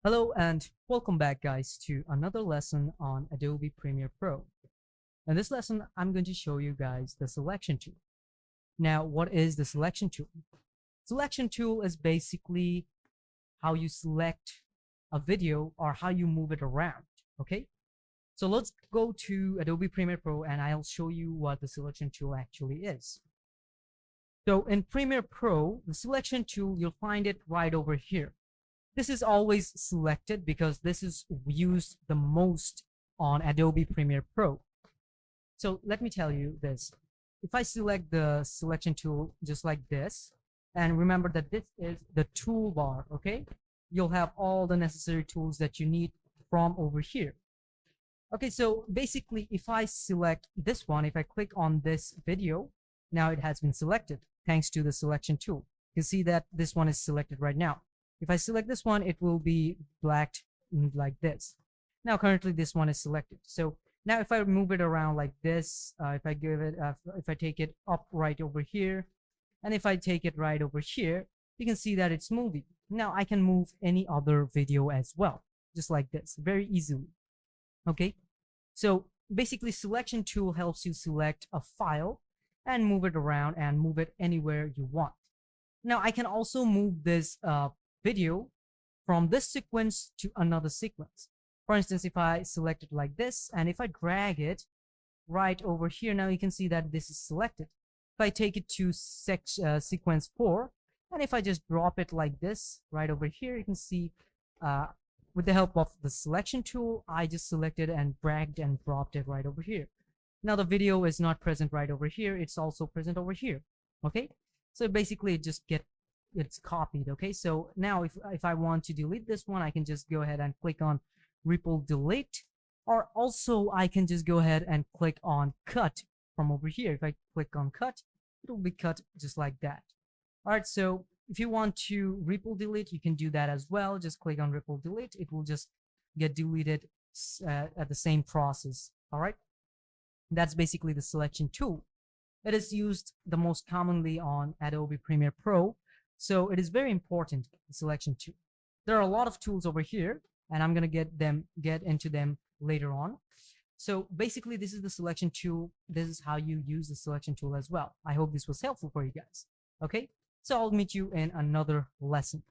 Hello and welcome back guys to another lesson on Adobe Premiere Pro. In this lesson, I'm going to show you guys the selection tool. Now, what is the selection tool? Selection tool is basically how you select a video or how you move it around, okay? So let's go to Adobe Premiere Pro and I'll show you what the selection tool actually is. So in Premiere Pro, the selection tool, you'll find it right over here. This is always selected because this is used the most on Adobe Premiere Pro. So let me tell you this. If I select the selection tool just like this, and remember that this is the toolbar, okay? You'll have all the necessary tools that you need from over here. Okay, so basically if I select this one, if I click on this video, now it has been selected thanks to the selection tool. You can see that this one is selected right now. If I select this one, it will be blacked like this. Now, currently this one is selected. So now if I move it around like this, if I take it up right over here, and if I take it right over here, you can see that it's moving. Now I can move any other video as well, just like this, very easily. Okay. So basically selection tool helps you select a file and move it around and move it anywhere you want. Now I can also move this video from this sequence to another sequence. For instance, if I select it like this and if I drag it right over here, now you can see that this is selected. If I take it to sequence 4 and if I just drop it like this right over here, you can see with the help of the selection tool, I just selected and dragged and dropped it right over here. Now the video is not present right over here, it's also present over here. Okay, so basically it's copied. Okay, so now if I want to delete this one, I can just go ahead and click on ripple delete, or also I can just go ahead and click on cut from over here. If I click on cut, it will be cut just like that. All right, so if you want to ripple delete, you can do that as well. Just click on ripple delete, it will just get deleted at the same process. All right, that's basically the selection tool. It is used the most commonly on Adobe Premiere Pro. So it is very important, the selection tool. There are a lot of tools over here, and I'm gonna get into them later on. So basically, this is the selection tool. This is how you use the selection tool as well. I hope this was helpful for you guys. Okay, so I'll meet you in another lesson.